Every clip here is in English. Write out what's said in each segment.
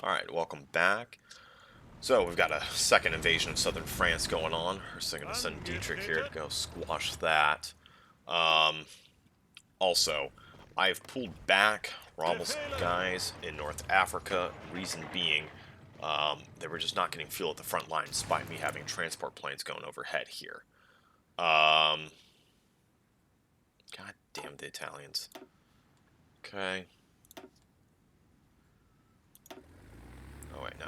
Alright, welcome back. So, we've got a second invasion of southern France going on. We're still going to send Dietrich here to go squash that. Um, also, I've pulled back Rommel's guys in North Africa, reason being, they were just not getting fuel at the front line despite me having transport planes going overhead here. God damn the Italians. Okay. Oh wait, no.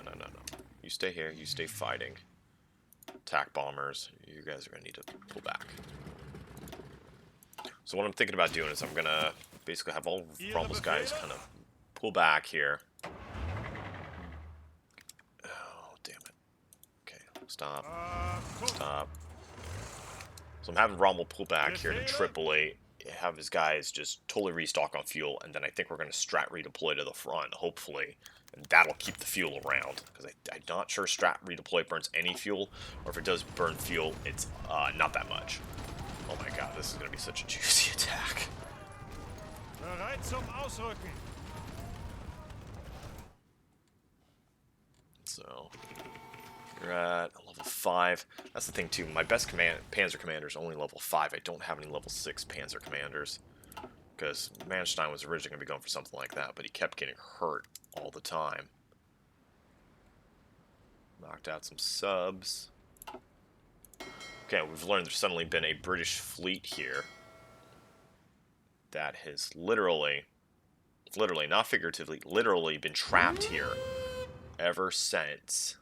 You stay here, you stay fighting. Attack bombers, you guys are going to need to pull back. So what I'm thinking about doing is I'm going to basically have all Rommel's guys kind of pull back here. Oh, damn it. Okay, stop. Stop. So I'm having Rommel pull back here to Tripoli, have his guys just totally restock on fuel, and then I think we're going to strat redeploy to the front, hopefully. And that'll keep the fuel around, because I'm not sure strat redeploy burns any fuel, or if it does burn fuel, it's not that much. Oh my god, this is going to be such a juicy attack. Bereit zum Ausrücken. So, you're at level 5. That's the thing too, my best Panzer Commander is only level 5. I don't have any level 6 Panzer Commanders. Because Manstein was originally going to be going for something like that, but he kept getting hurt all the time. Knocked out some subs. Okay, we've learned there's suddenly been a British fleet here that has literally, not figuratively, literally been trapped here ever since.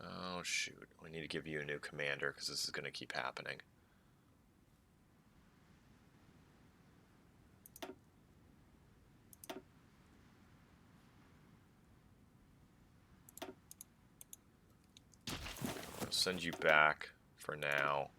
Oh shoot, we need to give you a new commander because this is going to keep happening. I'll send you back for now.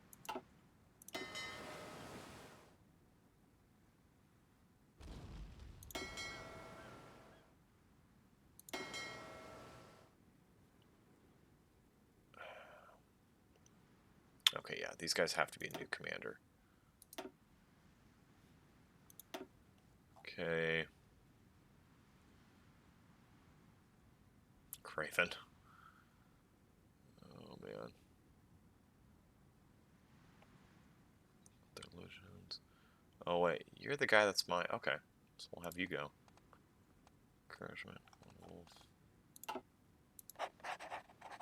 Okay, yeah, these guys have to be a new commander. Okay. Craven. Oh, man. Delusions. Oh, wait, you're the guy that's my... Okay, so we'll have you go. Encouragement.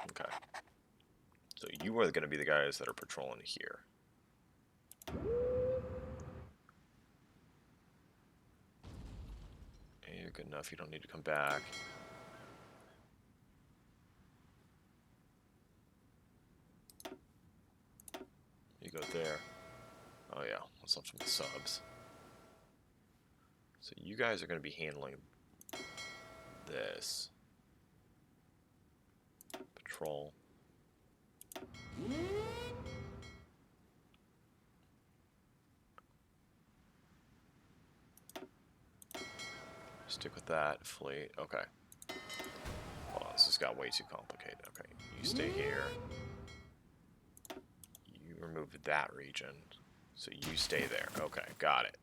Okay. So you are going to be the guys that are patrolling here. And you're good enough, you don't need to come back. You go there. Oh yeah, let's left with subs. So you guys are going to be handling this. Patrol. Stick with that fleet. Okay. Hold on, this has got way too complicated. Okay, you stay here. You remove that region. So you stay there. Okay, got it.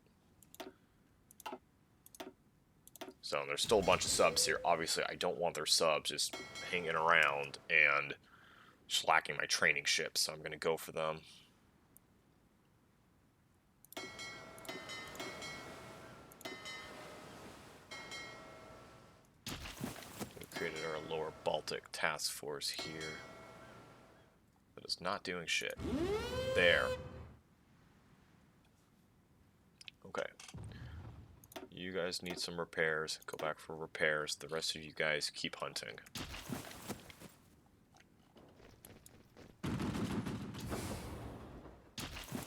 So there's still a bunch of subs here. Obviously, I don't want their subs just hanging around and slacking my training ships, so I'm going to go for them. We created our lower Baltic task force here. That is not doing shit. There. Okay. You guys need some repairs. Go back for repairs. The rest of you guys keep hunting.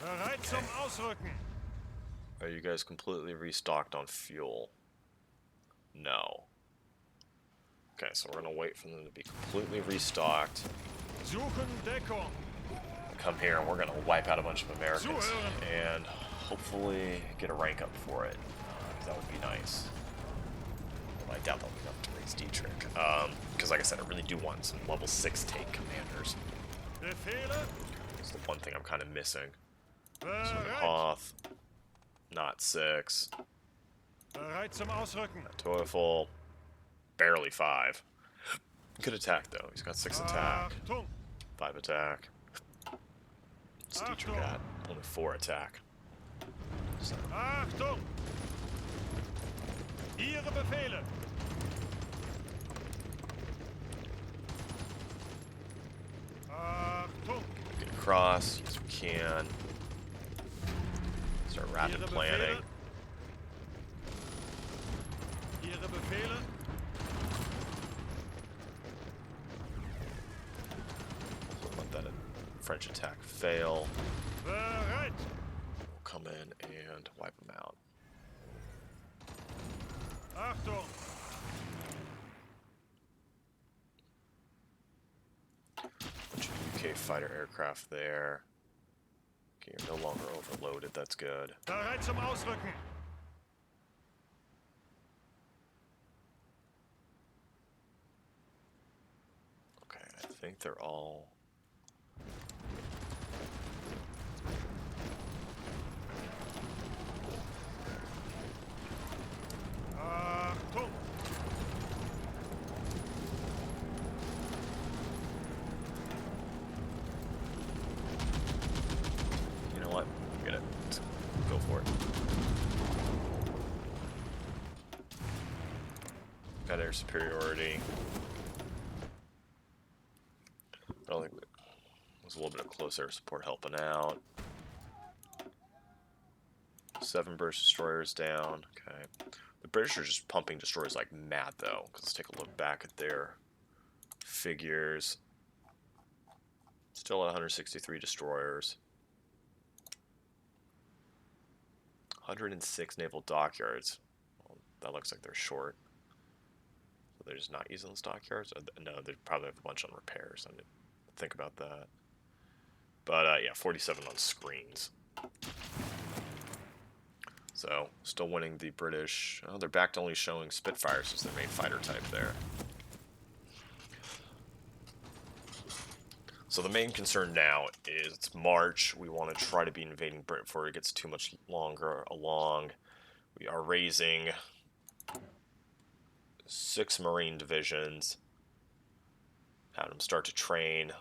Bereit zum Ausrücken. Are you guys completely restocked on fuel? No. Okay, so we're gonna wait for them to be completely restocked. Suchen Deckung. Come here and we're gonna wipe out a bunch of Americans and hopefully get a rank up for it. That would be nice. Well, I doubt that'll be enough to raise Dietrich. Because like I said, I really do want some level 6 tank commanders. Befehle. It's the one thing I'm kind of missing. So Bereit. Hoth, not 6. Bereit zum Ausrücken. Teufel. Barely 5. Good attack, though. He's got 6 attack. Achtung. 5 attack. Steacher got only 4 attack. So. Achtung. Ihre Befehle. Achtung. Get across as we can. Start rapid Ihre planning. Befehle. Ihre Befehle. Let that French attack fail. Bereit. We'll come in and wipe them out. Achtung. Bunch of UK fighter aircraft there. Okay, you're no longer overloaded. That's good. Bereit zum Ausrücken. Okay, I think they're all... Achtung. You know what? Forget it. Let's go for it. Got air superiority. I don't think it was a little bit of close air support helping out. 7 burst destroyers down. Okay. The British are just pumping destroyers like mad, though. Let's take a look back at their figures. Still at 163 destroyers. 106 naval dockyards. Well, that looks like they're short. So they're just not using those dockyards? No, they probably have a bunch on repairs. I didn't think about that. But, yeah, 47 on screens. So, still winning the British. Oh, they're back to only showing Spitfires as their main fighter type there. So the main concern now is it's March. We want to try to be invading Britain before it gets too much longer along. We are raising 6 Marine divisions. Having them start to train.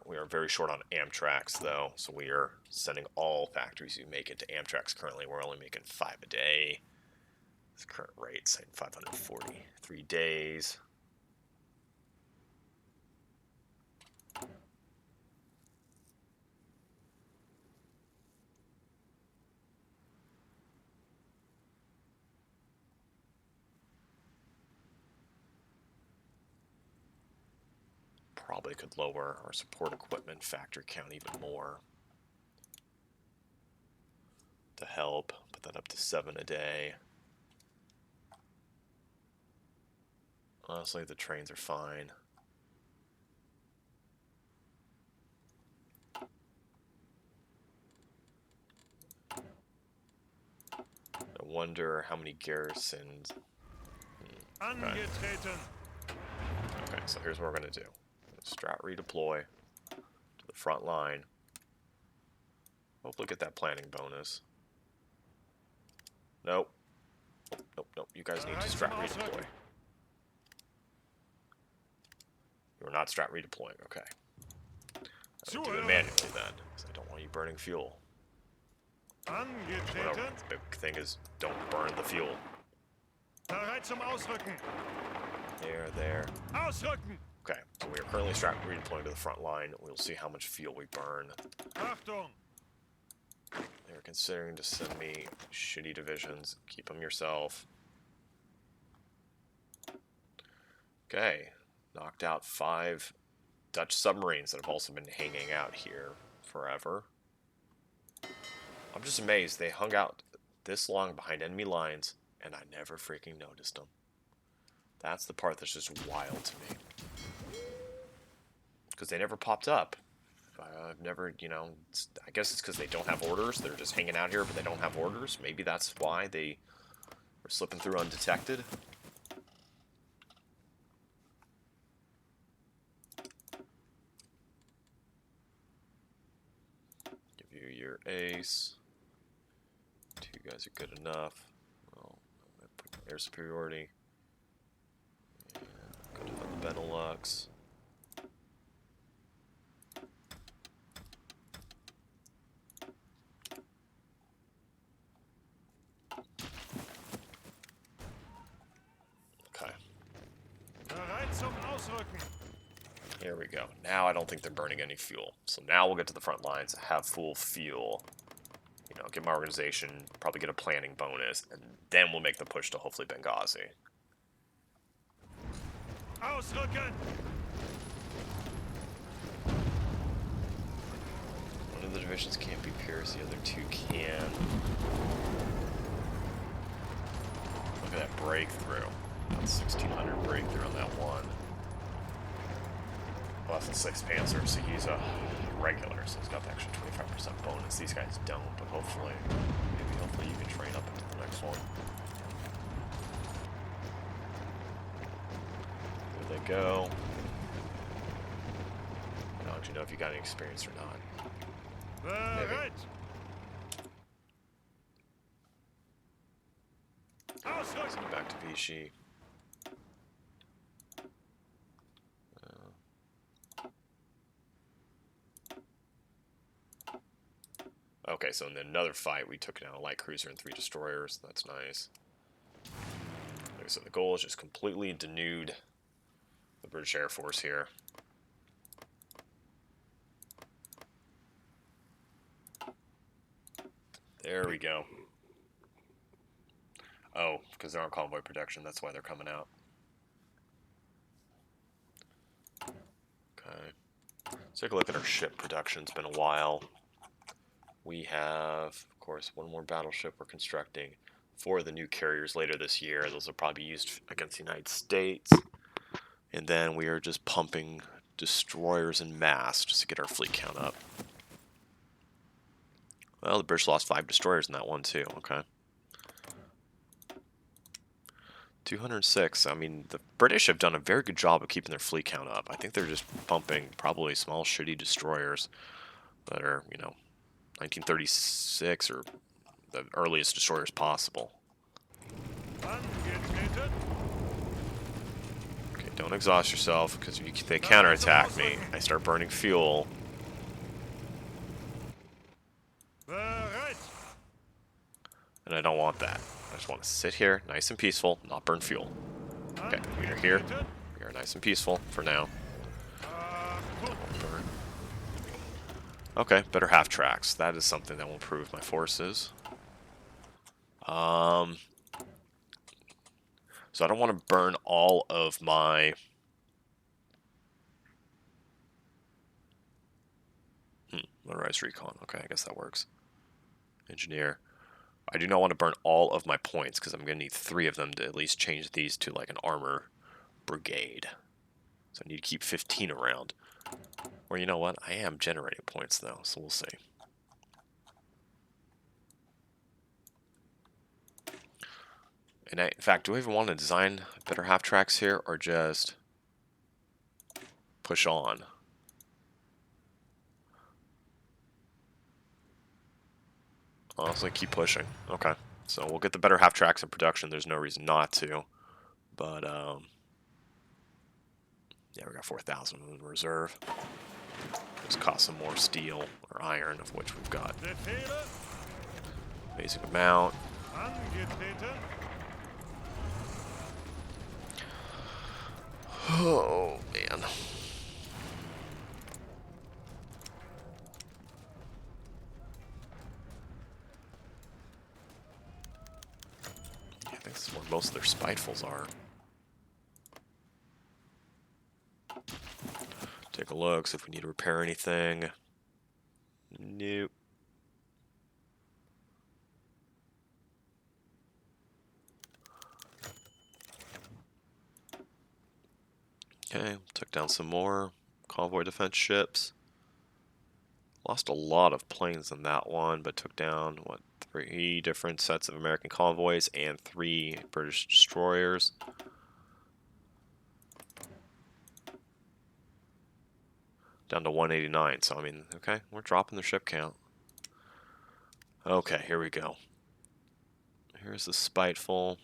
We are very short on Amtracs, though, so we are sending all factories who make it to Amtracs currently. We're only making 5 a day. This current rate, saying 543 days. Probably could lower our support equipment factory count even more to help. Put that up to 7 a day. Honestly, the trains are fine. I wonder how many garrisons. Angetreten. Okay, so here's what we're going to do. Strat redeploy to the front line. Hopefully get that planning bonus. Nope. Nope. You guys need to strat redeploy. You're not strat redeploying. Okay. I'm gonna do it manually then, because I don't want you burning fuel. Whatever. The big thing is, don't burn the fuel. Bereit zum Ausrücken. There. Ausrücken. Okay, so we are currently strat redeploying to the front line. We'll see how much fuel we burn. Achtung. They're considering to send me shitty divisions. Keep them yourself. Okay, knocked out 5 Dutch submarines that have also been hanging out here forever. I'm just amazed they hung out this long behind enemy lines, and I never freaking noticed them. That's the part that's just wild to me. Because they never popped up. I've never, I guess it's because they don't have orders. They're just hanging out here, but they don't have orders. Maybe that's why they were slipping through undetected. Give you your ace. 2 guys are good enough. Well, I'm going to Air superiority. And go to the Benelux. Okay. Bereit zum Ausrücken. Here we go. Now I don't think they're burning any fuel. So now we'll get to the front lines, have full fuel. You know, get my organization, probably get a planning bonus, and then we'll make the push to hopefully Benghazi. Ausrücken. One of the divisions can't be pierced, the other two can. Look at that breakthrough. That's 1600 breakthrough on that one. Well, that's the 6th Panzer, so he's a regular, so he's got the extra 25% bonus. These guys don't, but hopefully you can train up into the next one. There they go. Now, don't you know if you got any experience or not? Bereit. Ausrücken. Send it back to Vichy. Okay, so in another fight, we took down a light cruiser and 3 destroyers. That's nice. Like I said, the goal is just completely denude the British Air Force here. There we go. Oh, because they're on convoy protection. That's why they're coming out. Okay. Let's take a look at our ship production. It's been a while. We have, of course, one more battleship we're constructing. 4 of the new carriers later this year. Those will probably be used against the United States. And then we are just pumping destroyers en masse just to get our fleet count up. Well, the British lost 5 destroyers in that one too. Okay. 206. I mean, the British have done a very good job of keeping their fleet count up. I think they're just pumping probably small, shitty destroyers that are, you know, 1936 or the earliest destroyers possible. Angetreten. Okay, don't exhaust yourself, because if they counterattack me, I start burning fuel. Bereit. And I don't want that. I just want to sit here, nice and peaceful, not burn fuel. Okay, we are here. Angetreten. We are nice and peaceful for now. Achtung. Burn. Okay, better half tracks. That is something that will improve my forces. So I don't want to burn all of my... motorized recon. Okay, I guess that works. Engineer. I do not want to burn all of my points, because I'm going to need 3 of them to at least change these to like an armor brigade. So I need to keep 15 around. Or you know what? I am generating points though, so we'll see. And in fact, do I even want to design better half tracks here, or just push on? Honestly, keep pushing. Okay, so we'll get the better half tracks in production. There's no reason not to. But yeah, we got 4,000 in reserve. Just cost some more steel or iron, of which we've got Befehle. basic amount. Angetreten. Oh man. I think this is where most of their spitefuls are. Take a look, see if we need to repair anything. Nope. Okay, took down some more convoy defense ships. Lost a lot of planes in that one, but took down, what, 3 different sets of American convoys and 3 British destroyers. Down to 189, so I mean, okay, we're dropping the ship count. Okay, here we go. Here's the Spiteful.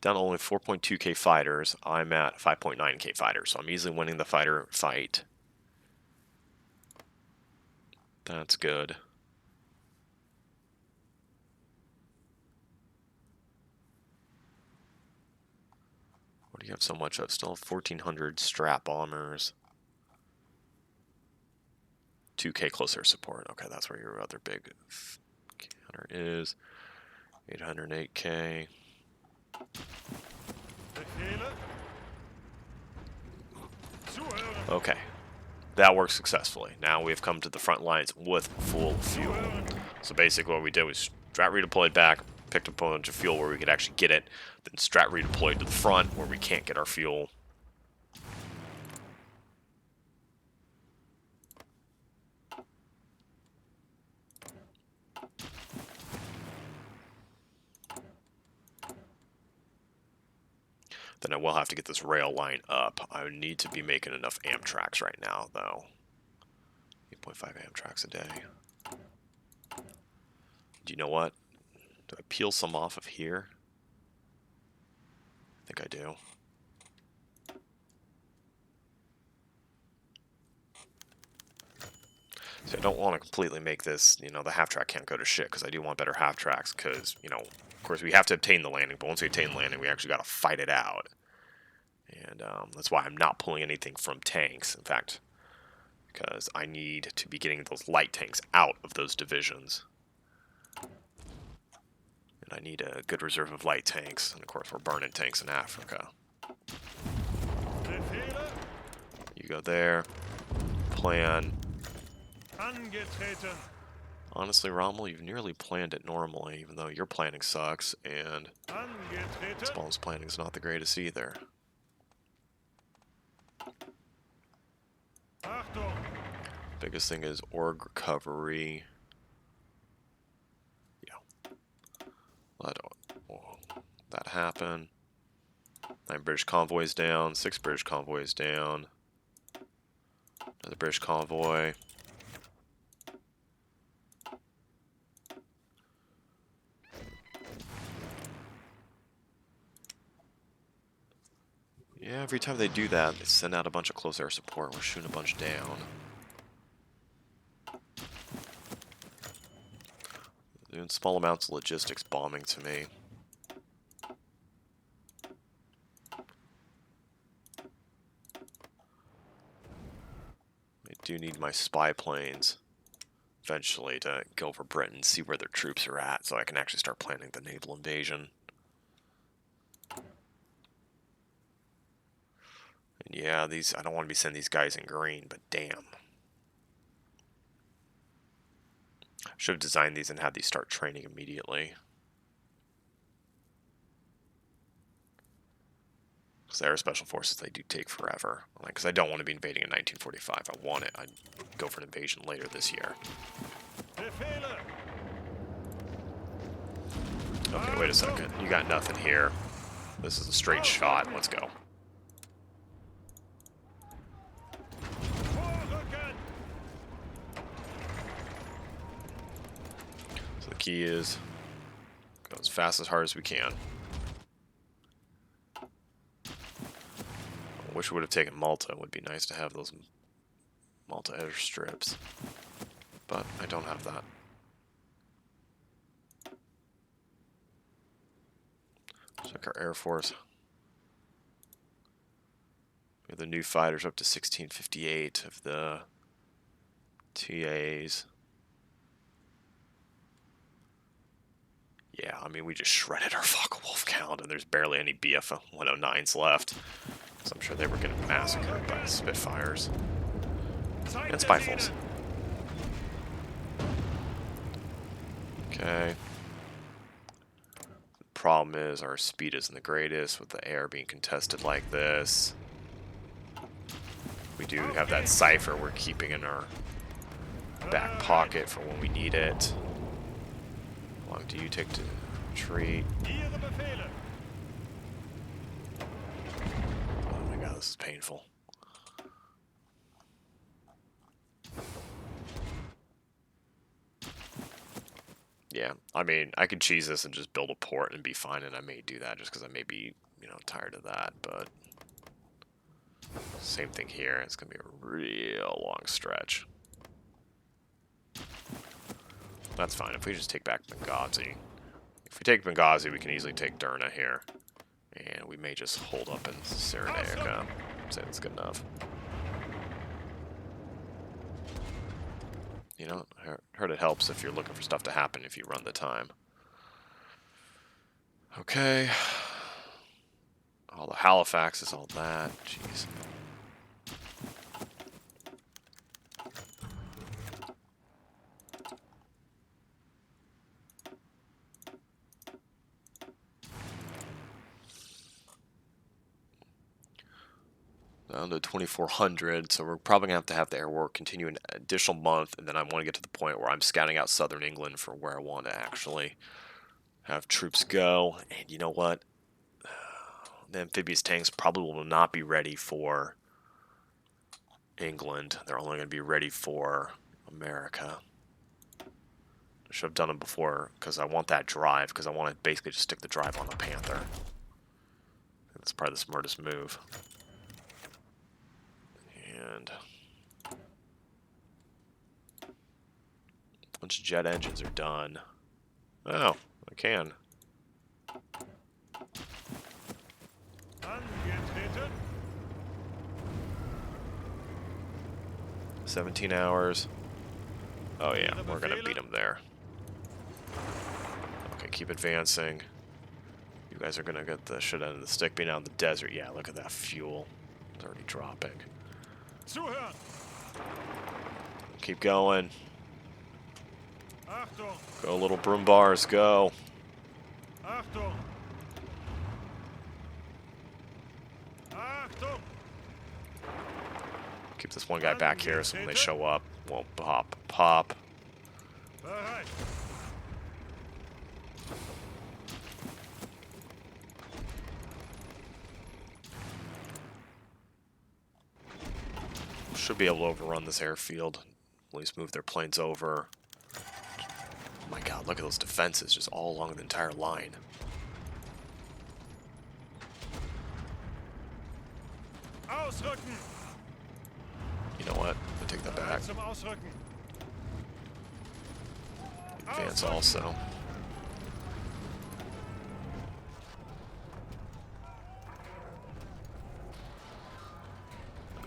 down to only 4.2k fighters. I'm at 5.9k fighters, so I'm easily winning the fighter fight. That's good. What do you have so much of? Still have 1,400 strat bombers. 2k close air support. Okay, that's where your other big counter is. 808k. Befehle. Zuhören. Okay, that worked successfully. Now we've come to the front lines with full fuel. So basically what we did was strat redeployed back, picked up a bunch of fuel where we could actually get it, then strat redeployed to the front where we can't get our fuel. Then I will have to get this rail line up. I need to be making enough Amtraks right now, though. 8.5 Amtraks a day. Do you know what? Do I peel some off of here? I think I do. So I don't want to completely make this, you know, the half track can't go to shit, because I do want better half tracks, because, you know, of course we have to obtain the landing, but once we obtain the landing, we actually got to fight it out. And that's why I'm not pulling anything from tanks, in fact, because I need to be getting those light tanks out of those divisions. And I need a good reserve of light tanks, and of course we're burning tanks in Africa. Befehle. You go there, plan. Angetreten. Honestly, Rommel, you've nearly planned it normally, even though your planning sucks, and Angetreten. Spawn's planning is not the greatest either. Achtung. Biggest thing is org recovery. Yeah. Let that happen. 9 British convoys down, 6 British convoys down. Another British convoy. Yeah, every time they do that, they send out a bunch of close air support. We're shooting a bunch down. Doing small amounts of logistics bombing to me. I do need my spy planes eventually to go over Britain, see where their troops are at, so I can actually start planning the naval invasion. And yeah, I don't want to be sending these guys in green, but damn. Should have designed these and had these start training immediately. Because they are special forces, they do take forever. Because I don't want to be invading in 1945. I want it. I'd go for an invasion later this year. Befehle. Okay, wait a second. You got nothing here. This is a straight shot. Let's go. Vorrücken. So the key is go as fast as hard as we can. I wish we would have taken Malta. It would be nice to have those Malta airstrips. But I don't have that. Check our Air Force. We have the new fighters up to 1658 of the TAs. Yeah, I mean, we just shredded our Focke-Wulf count, and there's barely any BF 109s left. So I'm sure they were getting massacred by Spitfires and Spyfuls. Okay. The problem is our speed isn't the greatest with the air being contested like this. We do have that cipher we're keeping in our back pocket for when we need it. How long do you take to retreat? Ihre Befehle. Oh my god, this is painful. Yeah, I mean, I could cheese this and just build a port and be fine, and I may do that just because I may be, you know, tired of that, but same thing here. It's going to be a real long stretch. That's fine. If we just take back Benghazi. If we take Benghazi, we can easily take Derna here. And we may just hold up in Cyrenaica. Say that's good enough. You know, I heard it helps if you're looking for stuff to happen if you run the time. Okay. All the Halifaxes, all that. Jeez. Down to 2,400, so we're probably going to have the air war continue an additional month, and then I want to get to the point where I'm scouting out southern England for where I want to actually have troops go. And you know what? The amphibious tanks probably will not be ready for England. They're only going to be ready for America. I should have done it before, because I want that drive, because I want to basically just stick the drive on the Panther. That's probably the smartest move. And once jet engines are done, oh, I can. Angetreten. 17 hours. Oh yeah, we're gonna beat them there. Okay, keep advancing. You guys are gonna get the shit out of the stick being out in the desert. Yeah, look at that fuel. It's already dropping. Zuhören. Keep going. Achtung. Go, little broom bars, go. Achtung. Achtung. Keep this one guy back here so when they show up, won't pop. Bereit. Should be able to overrun this airfield. At least move their planes over. Oh my god, look at those defenses just all along the entire line. Ausrücken. You know what? I'll take that back. Bereit zum Ausrücken. Advance also.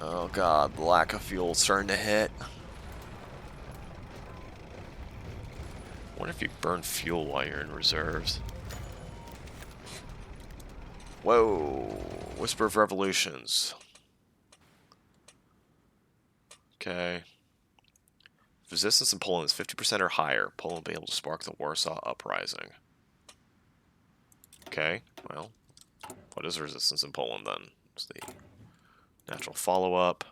Oh god, the lack of fuel starting to hit. Wonder if you burn fuel while you're in reserves. Whoa! Whisper of Revolutions. Okay. Resistance in Poland is 50% or higher. Poland will be able to spark the Warsaw Uprising. Okay, well, what is resistance in Poland then? It's the natural follow-up.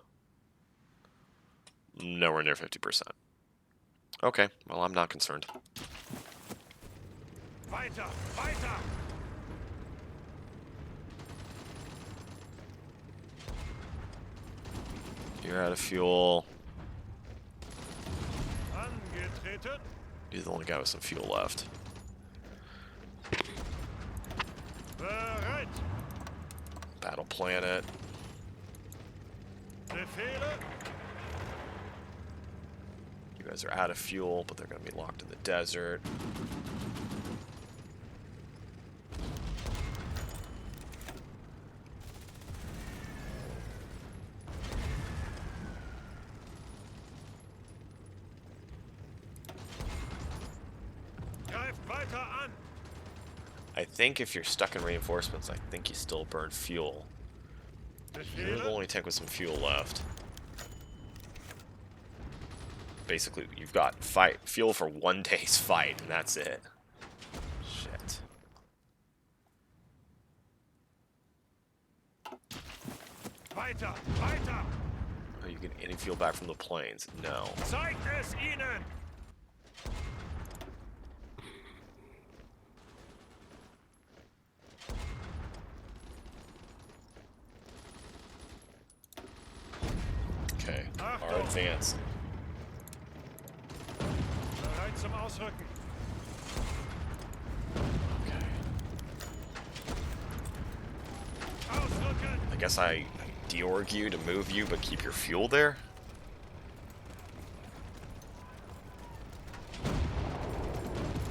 Nowhere near 50%. Okay, well, I'm not concerned. Weiter, weiter. You're out of fuel. Angetreten. You're the only guy with some fuel left. Bereit. Battle planet. Befehle. You guys are out of fuel, but they're going to be locked in the desert. Greift weiter an. I think if you're stuck in reinforcements, I think you still burn fuel. You're the Befehle. only tank with some fuel left. Basically, you've got fuel for 1 day's fight, and that's it. Shit. Weiter, weiter. Are you getting any fuel back from the planes? No. Zeigt es ihnen. Okay. Our advance. Bereit zum Ausrücken. guess I deorg you to move you, but keep your fuel there?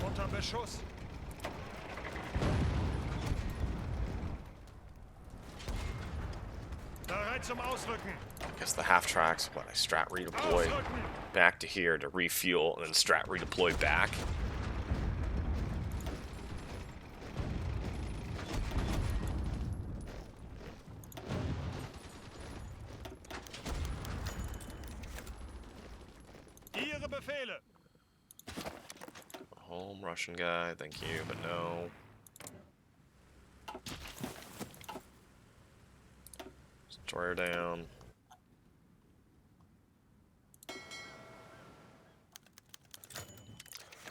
Unter Beschuss. Bereit zum Ausrücken. I guess the half tracks, what, I strat redeploy Ausrücken. back to here to refuel, and then strat redeploy back. Ihre Befehle. Home Russian guy, thank you, but no. Destroyer down.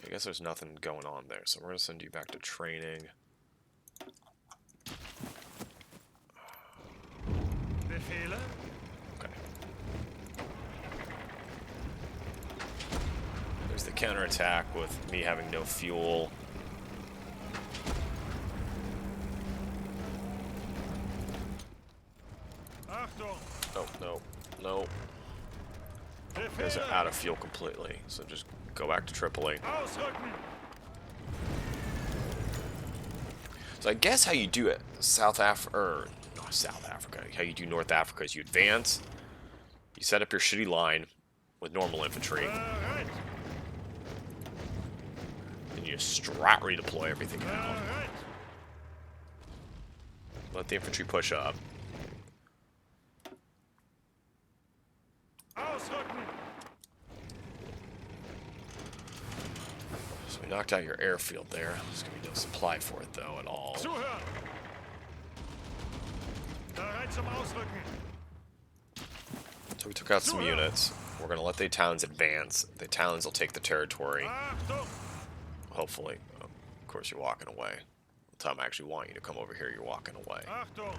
I guess there's nothing going on there, so we're gonna send you back to training. Befehle. Okay. There's the counterattack with me having no fuel. Achtung. Oh, no, no. You guys are out of fuel completely, so just go back to Tripoli. Ausrücken. So I guess how you do it, South Africa, or not South Africa, how you do North Africa is you advance, you set up your shitty line with normal infantry, Bereit. and you strat redeploy everything out. Bereit. Let the infantry push up. Ausrücken. So we knocked out your airfield there. There's going to be no supply for it, though, at all. Zuhören. Bereit zum Ausrücken. So we took out some units. We're going to let the Italians advance. The Italians will take the territory, Achtung. hopefully. Of course, you're walking away. The time I actually want you to come over here, you're walking away. Achtung.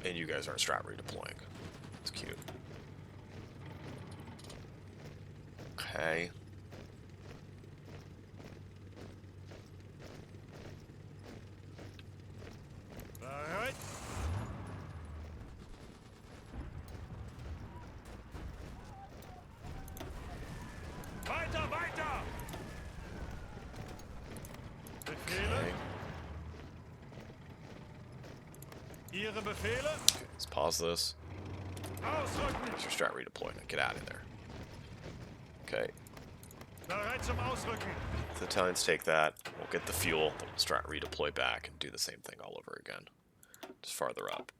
And you guys aren't strat redeploying. It's cute. Okay. Bereit. Weiter, weiter. Befehle. Okay. Ihre Befehle. Let's pause this. Ausrücken. Your strat redeploy. Now get out of there. Okay. Bereit zum Ausrücken. If the Italians take that, we'll get the fuel, then we'll strat redeploy back and do the same thing all over again. Just farther up.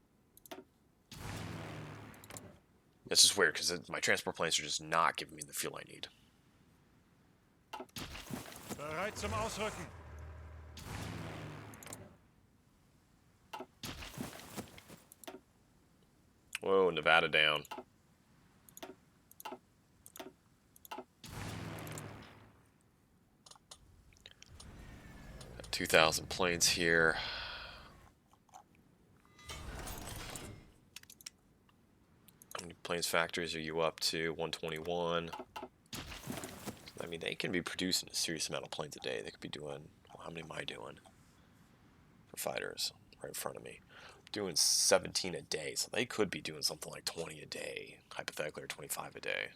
This is weird because my transport planes are just not giving me the fuel I need. Bereit zum Ausrücken. Whoa, Nevada down. 2,000 planes here. How many planes factories are you up to? 121. I mean, they can be producing a serious amount of planes a day. They could be doing, well, how many am I doing for fighters right in front of me? Doing 17 a day, so they could be doing something like 20 a day, hypothetically, or 25 a day.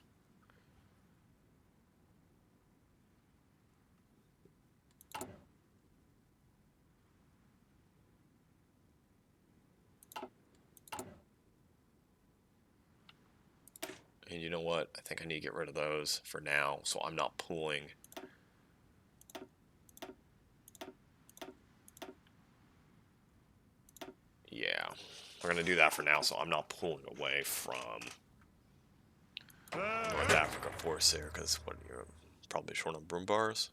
And you know what? I think I need to get rid of those for now, so I'm not pooling. Yeah, we're going to do that for now, so I'm not pulling away from North Africa force here, because what, you're probably short on broom bars?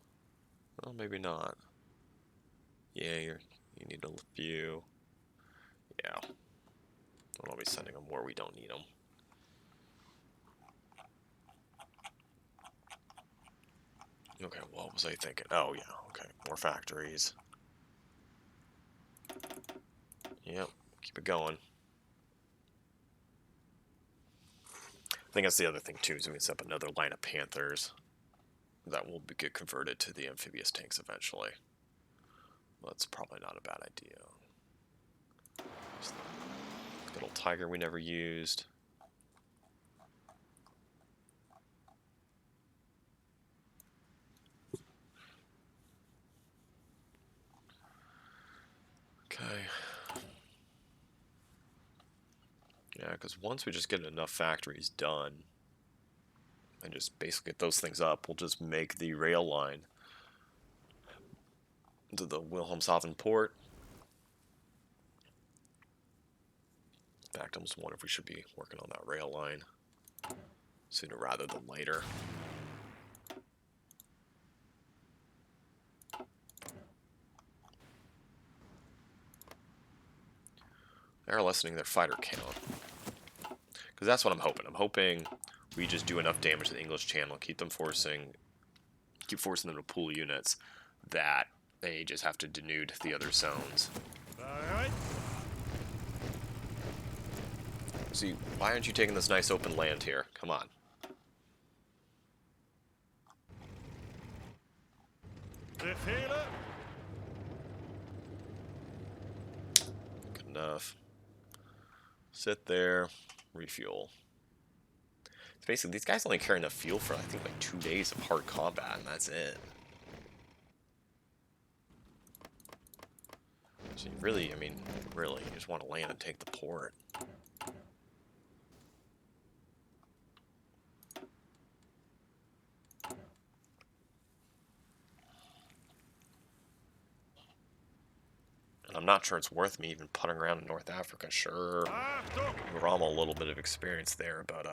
Well, maybe not. Yeah, you need a few. Yeah. I'll be sending them where we don't need them. Okay, what was I thinking? Oh, yeah, okay. More factories. Yep, keep it going. I think that's the other thing, too, is we can set up another line of Panthers that will get converted to the amphibious tanks eventually. That's probably not a bad idea. Just the good old tiger we never used. Okay. Yeah, because once we just get enough factories done, and just basically get those things up, we'll just make the rail line to the Wilhelmshaven port. In fact, I almost wonder if we should be working on that rail line sooner rather than later. They're lessening their fighter count. Because that's what I'm hoping. I'm hoping we just do enough damage to the English Channel, keep forcing them to pull units, that they just have to denude the other zones. Bereit. See, why aren't you taking this nice open land here? Come on. Befehle. Good enough. Sit there, refuel. So basically, these guys only carry enough fuel for, I think, like 2 days of hard combat, and that's it. So you really, I mean, really, you just want to land and take the port. And I'm not sure it's worth me even putting around in North Africa. Sure, Rommel a little bit of experience there, but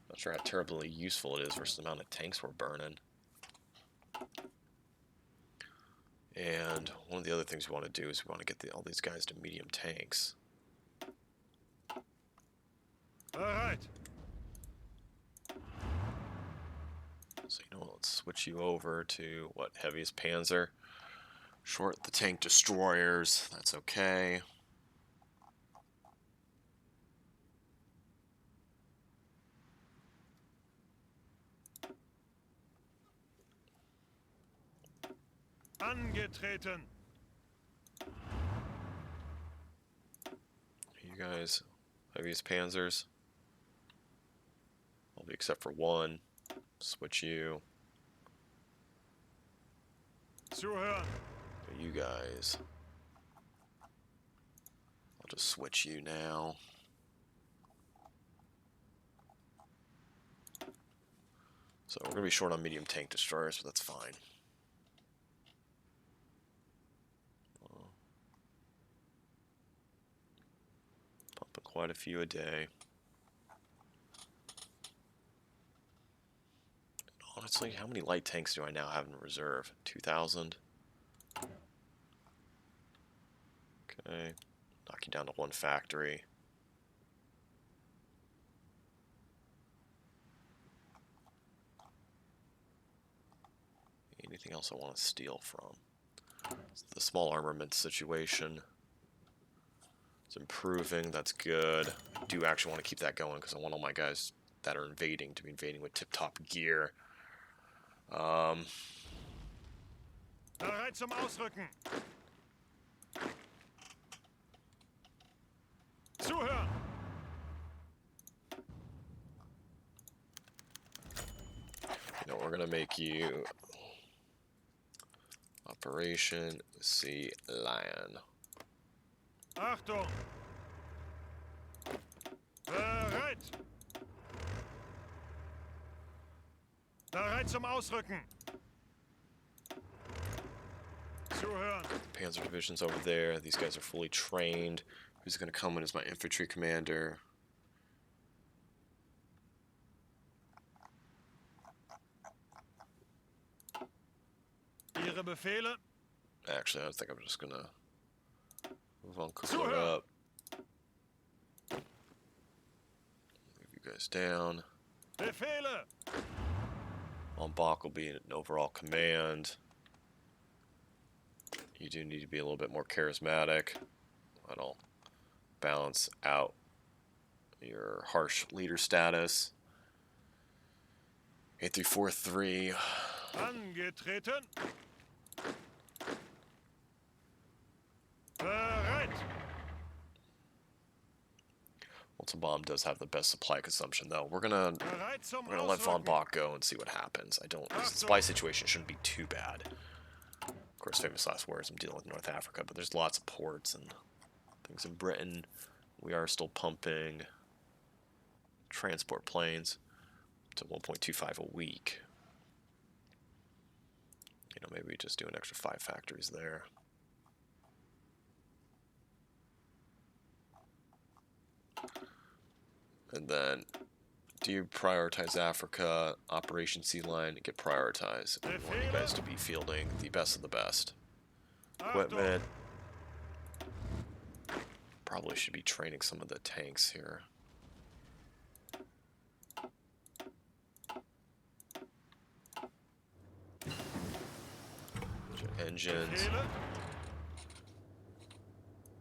not sure how terribly useful it is versus the amount of tanks we're burning. And one of the other things we want to do is we want to get all these guys to medium tanks. Bereit. So, you know what, let's switch you over to, what, heaviest Panzer. Short the tank destroyers, that's okay. Angetreten. You guys, heaviest Panzers. All be except for one. Switch you. Zuhören. But you guys. I'll just switch you now. So we're going to be short on medium tank destroyers, but that's fine. Pumping quite a few a day. Honestly, how many light tanks do I now have in reserve? 2,000? Okay. Knock you down to one factory. Anything else I want to steal from? The small armament situation. It's improving, that's good. I do actually want to keep that going because I want all my guys that are invading to be invading with tip-top gear. Bereit zum Ausrücken. Zuhören. You know, we're gonna make you Operation Sea Lion. Achtung. Bereit. Bereit zum Ausrücken. Zuhören. Panzer division's over there. These guys are fully trained. Who's gonna come in as my infantry commander? Ihre Befehle. Actually, I think I'm just gonna move on quickly up. Move you guys down. Befehle. On Bach will be an overall command. You do need to be a little bit more charismatic. That'll balance out your harsh leader status. 8343. Angetreten. Bereit. Bomb does have the best supply consumption, though. We're gonna let Von Bach go and see what happens. The supply situation shouldn't be too bad. Of course, famous last words. I'm dealing with North Africa, but there's lots of ports and things in Britain. We are still pumping transport planes to 1.25 a week. You know, maybe we just do an extra 5 factories there. And then, do you prioritize Africa, Operation Sea Line, get prioritized? We want you guys to be fielding the best of the best. Equipment. Probably should be training some of the tanks here. Engines.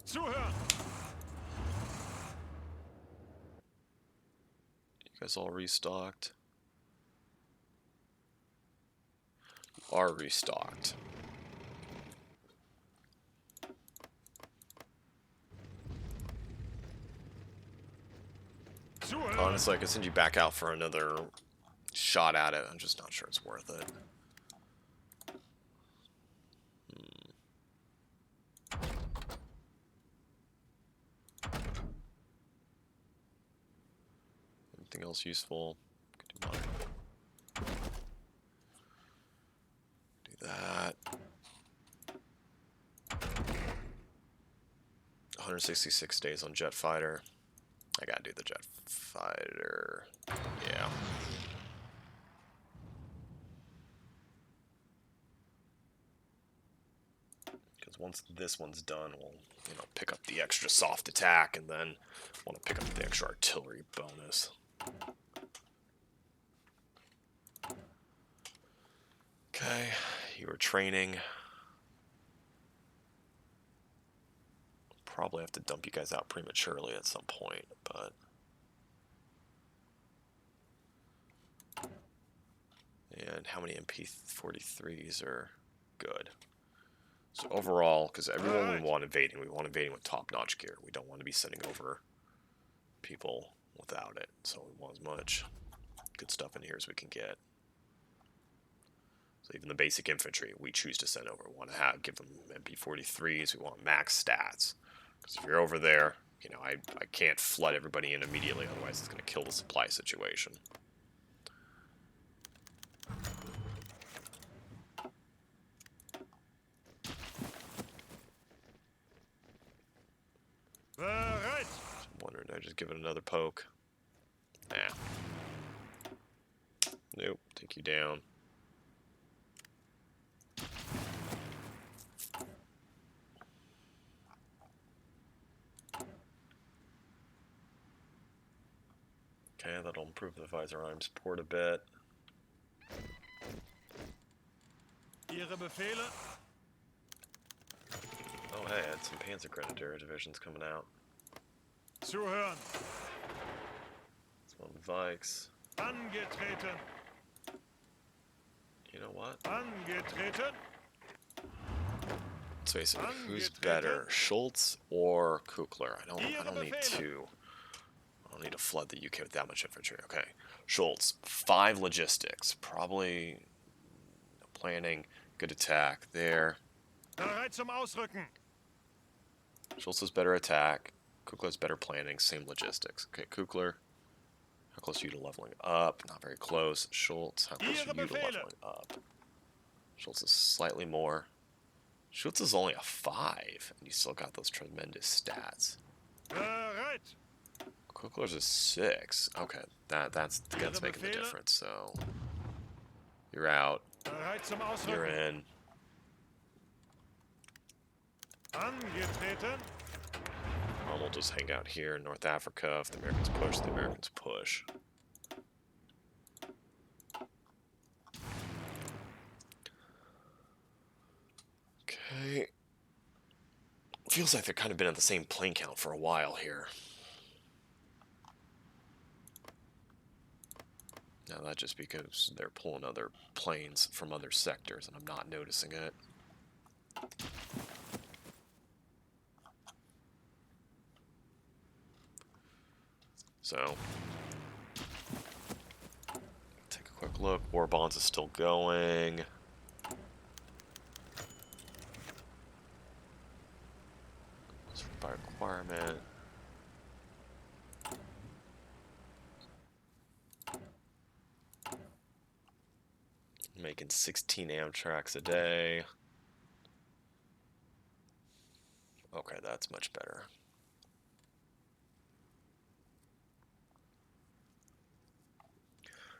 Zuhören. You guys all restocked? You are restocked. Honestly, I could send you back out for another shot at it. I'm just not sure it's worth it. Anything else useful? Could do mine. Do that. 166 days on jet fighter. I gotta do the jet fighter. Yeah. Because once this one's done, we'll, you know, pick up the extra soft attack, and then want to pick up the extra artillery bonus. Okay, you were training. Probably have to dump you guys out prematurely at some point, but and how many MP43s are good? So overall, because everyone we want invading with top-notch gear. We don't want to be sending over people without it. So we want as much good stuff in here as we can get. So even the basic infantry we choose to send over. We want to give them MP43s. We want max stats. Because if you're over there, you know, I can't flood everybody in immediately, otherwise it's going to kill the supply situation. Bereit. I'm wondering, did I just give it another poke? Nah. Nope, take you down. Okay, that'll improve the visor arms port a bit. Ihre Befehle. Oh, hey, I had some Panzergrenadier divisions coming out. Zuhören. Some Vikes. Angetreten. You know what? Angetreten. Let's face it, who's better, Schultz or Kukler? I don't need two. I don't need to flood the UK with that much infantry. Okay, Schultz, 5 logistics, probably planning, good attack there. Bereit zum Ausrücken. Schultz is better attack. Kukler's better planning, same logistics. Okay, Kukler, how close are you to leveling up? Not very close. Schultz, how close are you to leveling up? Schultz is slightly more. Schultz is only a 5, and you still got those tremendous stats. Bereit. Kukler's a 6. Okay, that's making the difference. So you're out. Bereit zum You're Ausrücken. in. Angetreten. Rommel just hang out here in North Africa. If the Americans push, the Americans push. Okay. Feels like they've kind of been at the same plane count for a while here. Now that's just because they're pulling other planes from other sectors and I'm not noticing it. So, take a quick look. War bonds is still going. By requirement. Making 16 Amtraks a day. Okay, that's much better.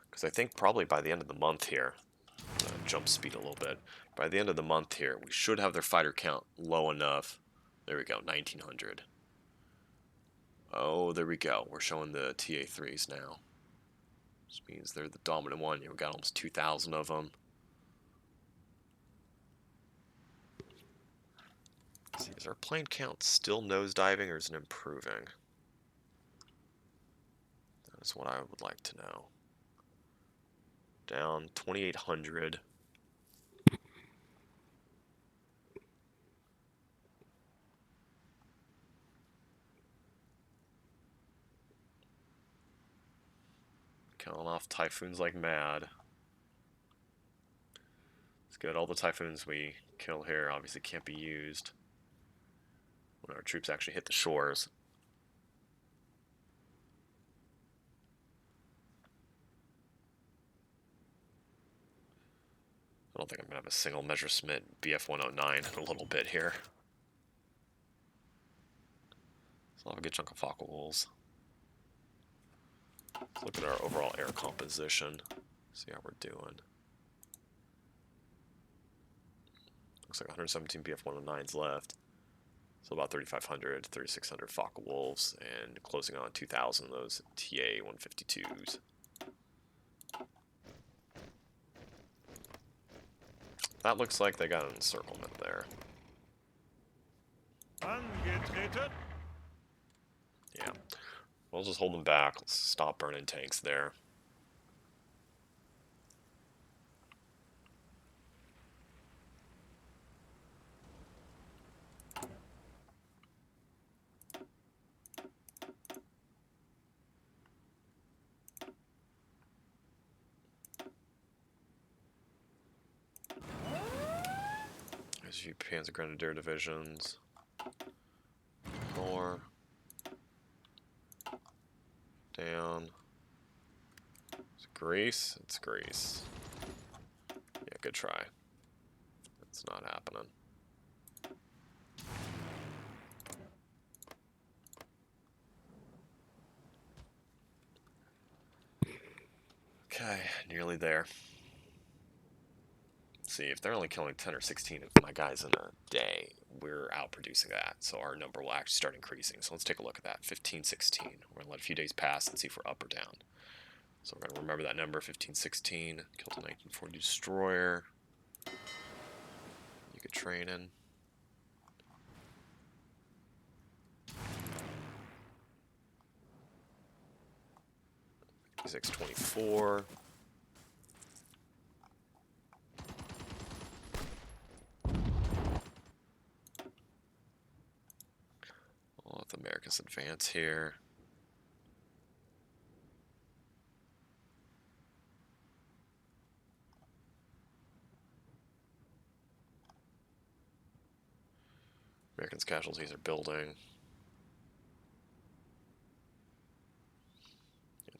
Because I think probably by the end of the month here, jump speed a little bit. By the end of the month here, we should have their fighter count low enough. There we go, 1900. Oh, there we go. We're showing the TA-3s now. Which means they're the dominant one. We've got almost 2,000 of them. Let's see, is our plane count still nosediving or is it improving? That is what I would like to know. Down 2,800. Killing off Typhoons like mad. It's good. All the Typhoons we kill here obviously can't be used when our troops actually hit the shores. I don't think I'm going to have a single Messerschmitt BF-109 in a little bit here. So I'll have a good chunk of Focke-Wulfs. Let's look at our overall air composition. See how we're doing. Looks like 117 BF-109s left. So about 3,500, 3,600 Focke-Wulfs, and closing on 2,000 of those TA-152s. That looks like they got an encirclement there. Angetreten. Yeah. We'll just hold them back. Let's stop burning tanks there. There's a few Panzer Grenadier divisions. More. Down. It's Greece. It's Greece. Yeah, good try. That's not happening. Okay, nearly there. See, if they're only killing 10 or 16 of my guys in a day, we're outproducing that, so our number will actually start increasing. So let's take a look at that. 15, 16. We're going to let a few days pass and see if we're up or down. So we're going to remember that number, 15, 16. Killed a 1940 destroyer. You get training. 5624. We'll let the Americans advance here. Americans' casualties are building.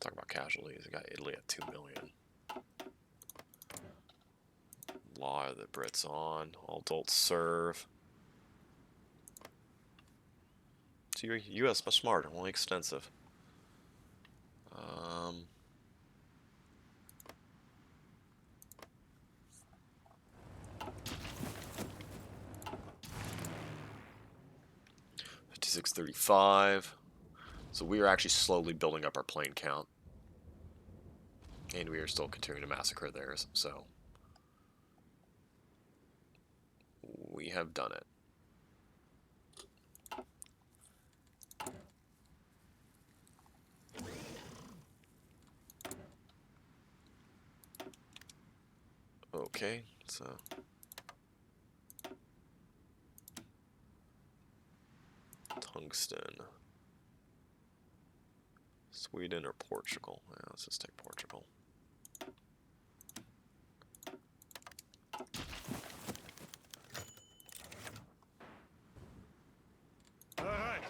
Talk about casualties. We got Italy at 2 million. Law of the Brits on. All adults serve. So your U.S. much smarter, only extensive. 5635. So we are actually slowly building up our plane count. And we are still continuing to massacre theirs, so we have done it. Okay, so tungsten. Sweden or Portugal? Yeah, let's just take Portugal. Bereit.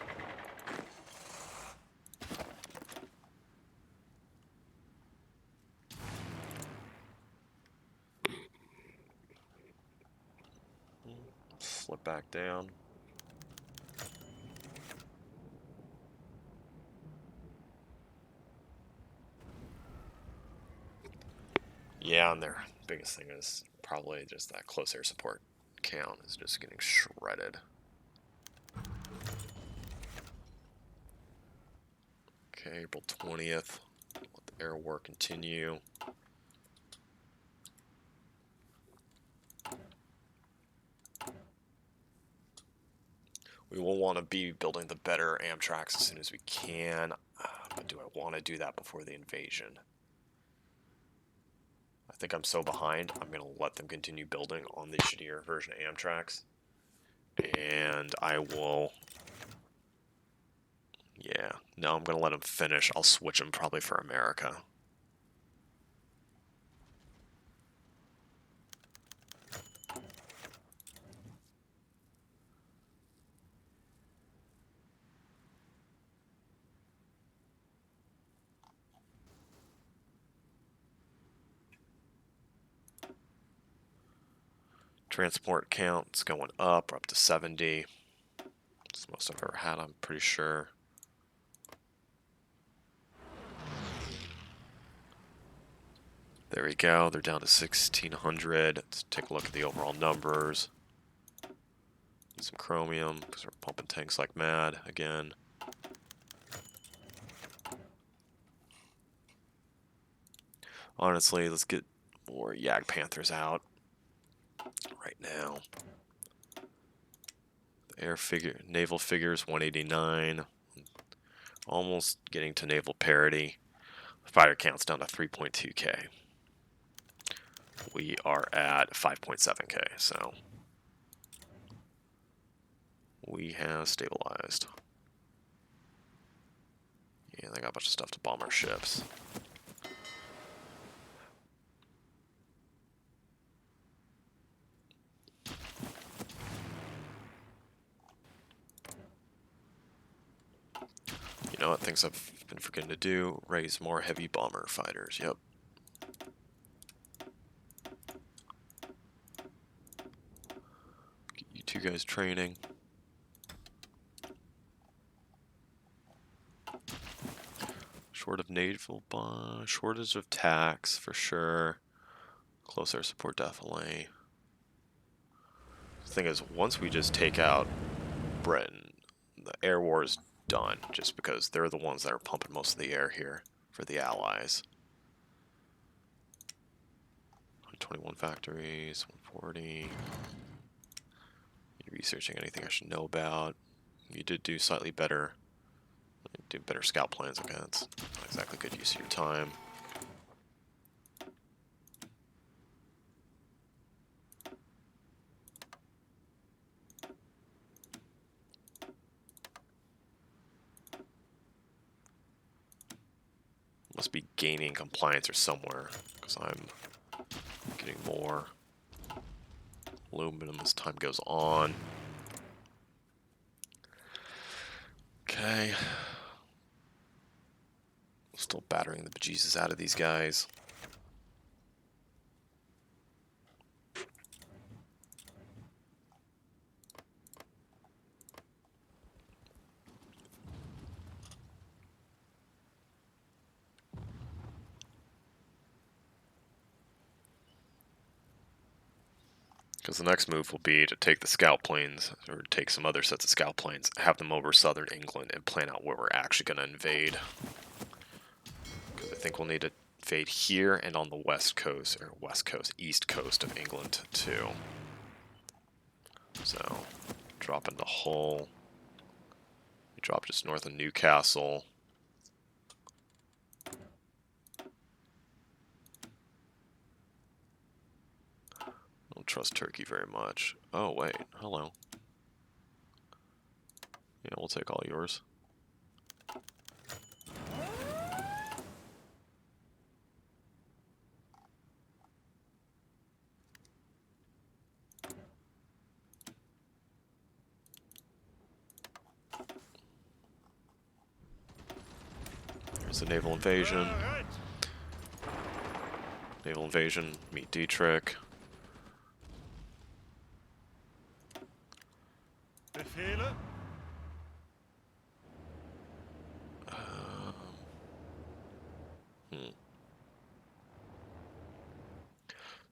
Slip back down. Yeah, and their biggest thing is probably just that close air support count is just getting shredded. Okay, April 20th. Let the air war continue. We will want to be building the better Amtraks as soon as we can. But do I want to do that before the invasion? I think I'm so behind, I'm going to let them continue building on the shittier version of Amtraks. And I will... Yeah, no, I'm going to let them finish. I'll switch them probably for America. Transport count's going up. We're up to 70. It's the most I've ever had, I'm pretty sure. There we go. They're down to 1,600. Let's take a look at the overall numbers. Need some chromium because we're pumping tanks like mad again. Honestly, let's get more Yak Panthers out right now. The naval figures 189. Almost getting to naval parity. Fighter count's down to 3.2k. We are at 5.7k, so we have stabilized. Yeah, they got a bunch of stuff to bomb our ships. You know what, things I've been forgetting to do, raise more heavy bomber fighters, yep. Get you two guys training. Shortage of tax for sure. Close air support definitely. The thing is, once we just take out Britain, the air war is done, just because they're the ones that are pumping most of the air here for the Allies. 21 factories, 140. You researching anything I should know about? You did do slightly better. Do better scout plans. Okay, that's not exactly good use of your time. Must be gaining compliance or somewhere, because I'm getting more aluminum as time goes on. Okay. Still battering the bejesus out of these guys. Because the next move will be to take the scout planes, or take some other sets of scout planes, have them over southern England, and plan out where we're actually going to invade. Because I think we'll need to invade here and on the east coast of England too. So, drop into Hull. We drop just north of Newcastle. trust Turkey very much. Oh, wait. Hello. Yeah, we'll take all yours. There's the naval invasion. Bereit. Naval invasion. Meet Dietrich. Befehle.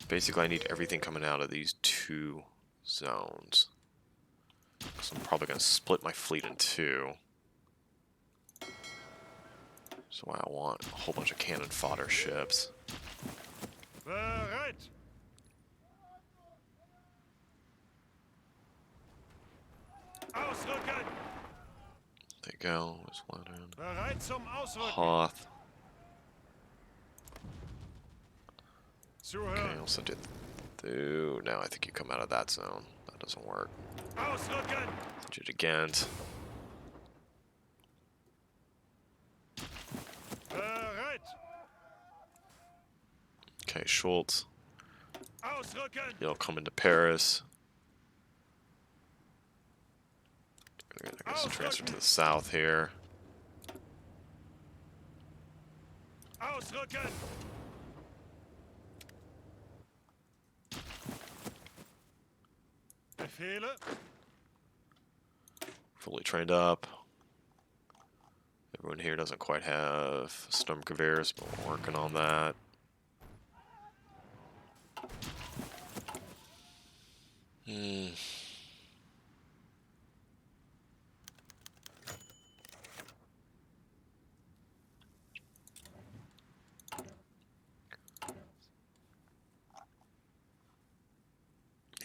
Basically, I need everything coming out of these two zones. So I'm probably going to split my fleet in two. So I want a whole bunch of cannon fodder ships. Bereit. Ausrücken. There you go. There's Lenin. Bereit zum Ausrücken. Hoth. Okay, Zuhören. also did. Ooh, now I think you come out of that zone. That doesn't work. Ausrücken. Send it again. Bereit. Okay, Schultz. Ausrücken. You'll come into Paris. I guess transfer to the south here. Ausrücken. Befehle. Fully trained up. Everyone here doesn't quite have Sturmgewehrs, but we're working on that.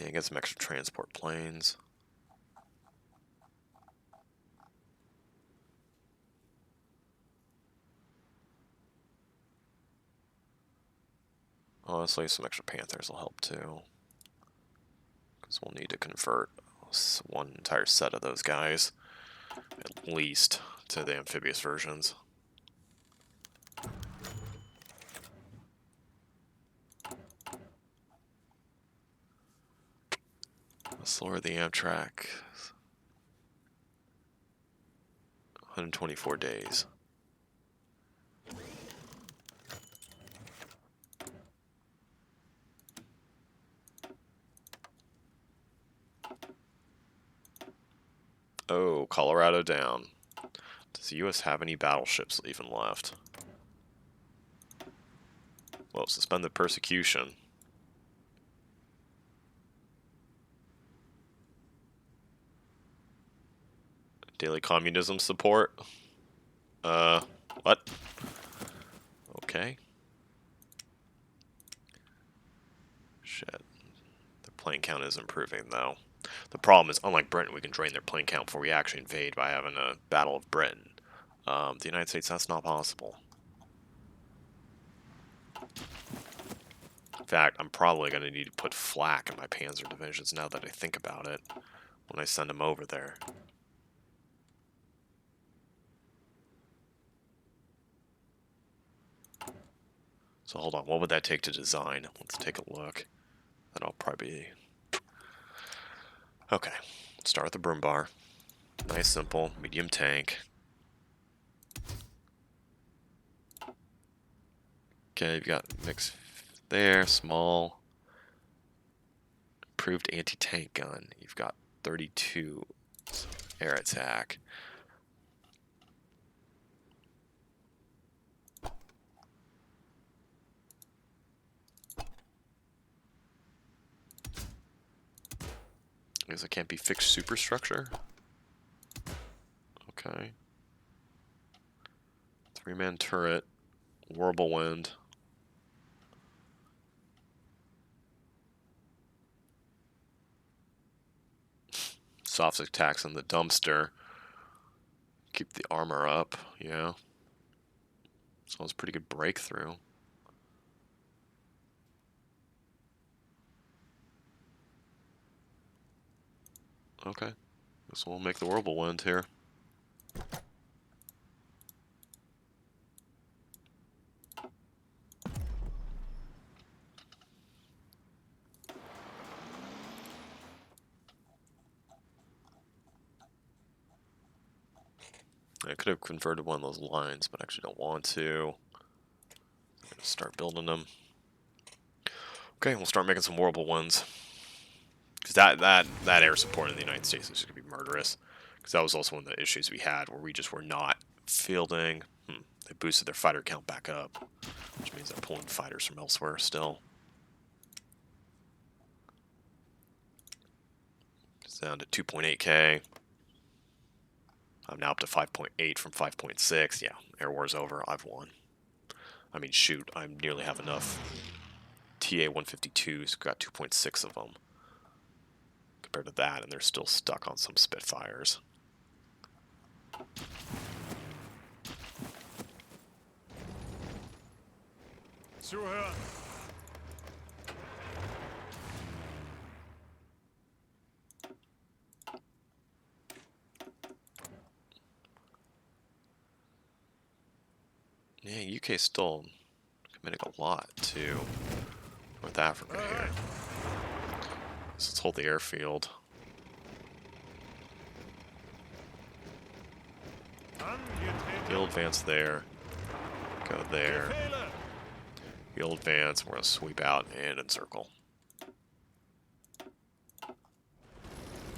Yeah, get some extra transport planes. Honestly, some extra Panthers will help too. Because we'll need to convert one entire set of those guys, at least, to the amphibious versions. Let's lower the Amtrak. 124 days. Oh, Colorado down. Does the U.S. have any battleships even left? Well, suspended persecution. Daily communism support? What? Okay. Shit. Their plane count is improving, though. The problem is, unlike Britain, we can drain their plane count before we actually invade by having a Battle of Britain. The United States, that's not possible. In fact, I'm probably going to need to put flak in my panzer divisions now that I think about it, when I send them over there. So hold on, what would that take to design? Let's take a look. That'll probably be... Okay, let's start with the broom bar. Nice, simple, medium tank. Okay, you've got mix there, small. Improved anti-tank gun. You've got 32 air attack. I guess it can't be fixed superstructure. Okay. 3-man turret. Warble wind. Soft attacks on the dumpster. Keep the armor up, yeah. So it's a pretty good breakthrough. Okay. Guess we'll make the whirlwind here. I could have converted one of those lines, but I actually don't want to. I'm going to start building them. Okay, we'll start making some whirlwinds. Because that air support in the United States is going to be murderous. Because that was also one of the issues we had, where we just were not fielding. They boosted their fighter count back up, which means they're pulling fighters from elsewhere still. It's down to 2.8K. I'm now up to 5.8 from 5.6. Yeah, air war's over. I've won. I mean, shoot, I nearly have enough TA-152s. Got 2.6 of them compared to that, and they're still stuck on some Spitfires. Zuhören. Yeah, UK still committing a lot to North Africa here. So let's hold the airfield. You'll advance there. Go there. You'll advance. We're going to sweep out and encircle.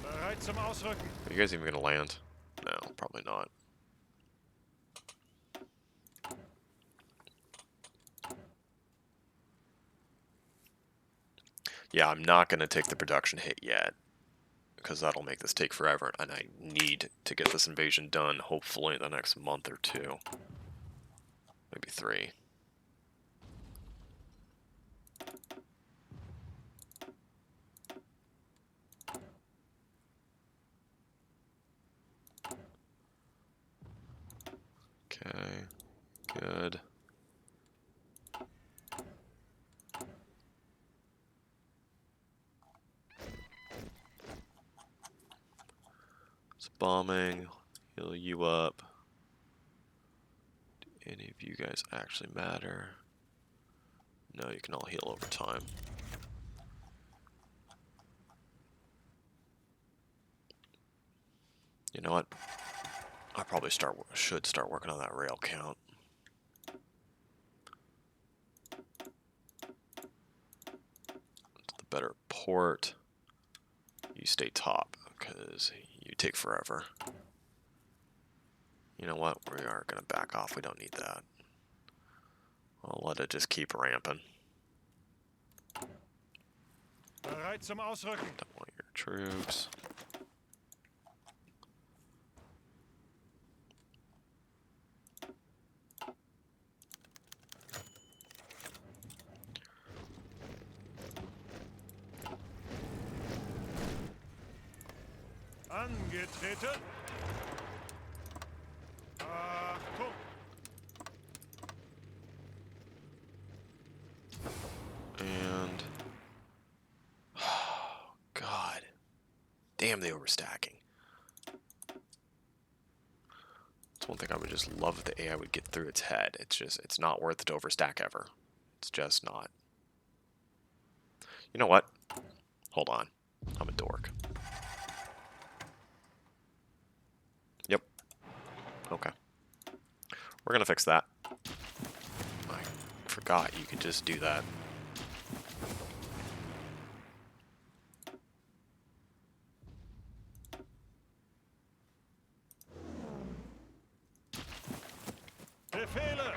Bereit zum Ausrücken. Are you guys even going to land? No, probably not. Yeah, I'm not going to take the production hit yet, because that'll make this take forever, and I need to get this invasion done, hopefully in the next month or two. Maybe 3. Okay, good. It's bombing. Heal you up. Do any of you guys actually matter? No, you can all heal over time. You know what? I probably should start working on that rail count. It's the better port. You stay top, because you take forever. You know what? We are going to back off. We don't need that. I'll let it just keep ramping. Bereit zum Ausrücken. Don't want your troops. Angetreten. Achtung. And God, damn the overstacking. It's one thing I would just love if the AI would get through its head. It's not worth it to overstack ever. It's just not. You know what? Hold on. I'm a dork. Yep. Okay. We're gonna fix that. I forgot you could just do that. Befehle.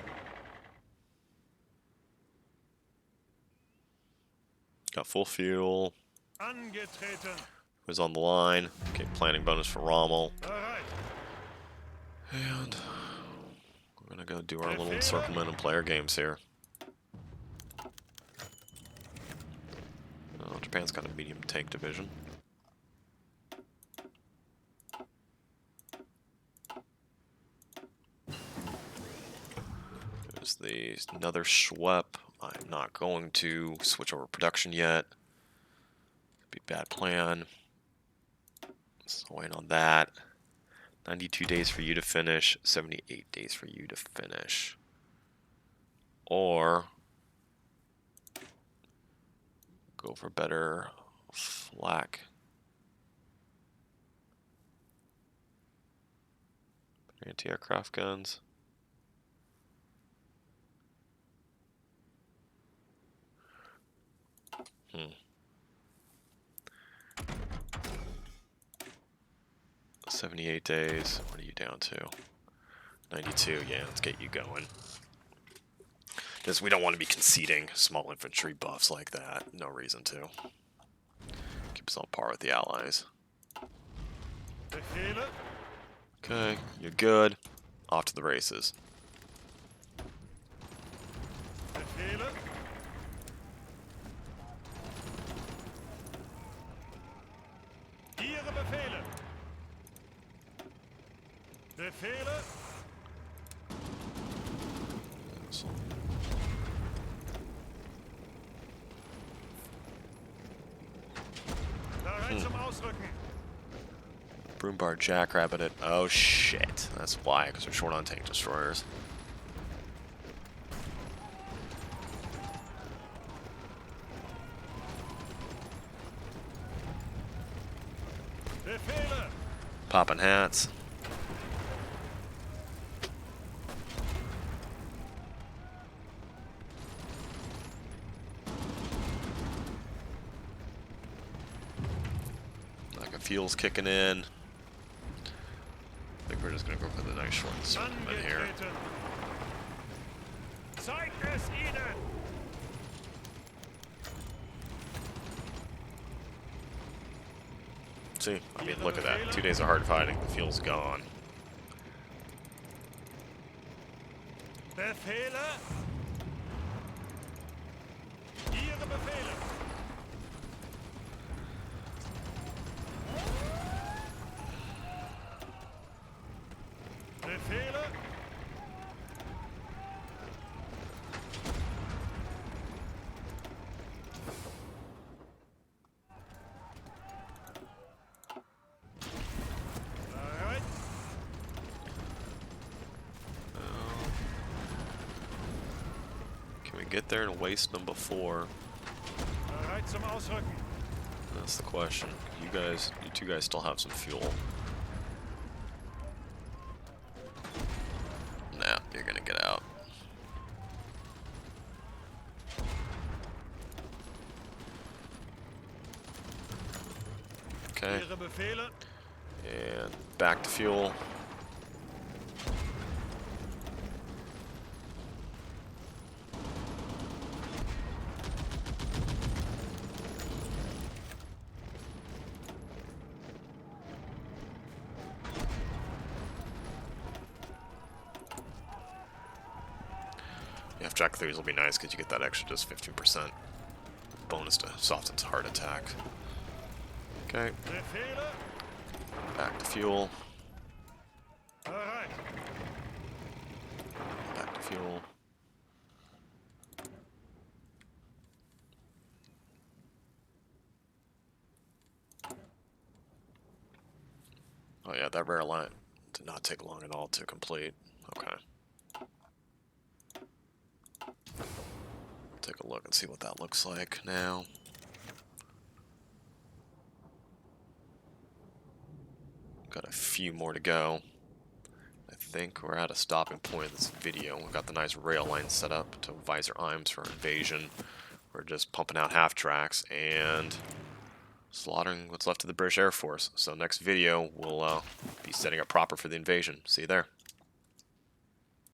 Got full fuel. Angetreten. Was on the line. Okay, planning bonus for Rommel. Bereit. And we're gonna go do our little encirclement and play our games here. Oh, Japan's got a medium tank division. There's another Schwepp. I'm not going to switch over production yet. Be a bad plan. So wait on that. 92 days for you to finish, 78 days for you to finish. Or go for better flak. Anti-aircraft guns. Hmm. 78 days. What are you down to? 92. Yeah, let's get you going. Because we don't want to be conceding small infantry buffs like that. No reason to. Keep us on par with the allies. Befehle. Okay, you're good. Off to the races. Befehle. Ihre Befehle. Befehle. Bereit zum Ausrücken. Broombar jackrabbit it. Oh shit. That's why, because we're short on tank destroyers. Befehle. Popping hats. Like a fuel's kicking in. I think we're just gonna go for the nice short in here. Angetreten. Zeigt es ihnen. See, I mean, look at that. 2 days of hard fighting. The fuel's gone. Befehle. Ihre Befehle. Befehle. Bereit. Can we get there and waste them before? Bereit zum Ausrücken. That's the question. You two guys still have some fuel. Nah, you're gonna get out. Okay, Ihre Befehle. and back to fuel. Yeah, Jack 3s will be nice because you get that extra just 15% bonus to soften's heart attack. Okay, Befehle. back to fuel. Bereit. Back to fuel. Oh yeah, that rare line did not take long at all to complete. Okay. Take a look and see what that looks like now. Got a few more to go. I think we're at a stopping point of this video. We've got the nice rail line set up to visor arms for invasion. We're just pumping out half tracks and slaughtering what's left of the British Air Force. So next video, we'll be setting up proper for the invasion. See you there.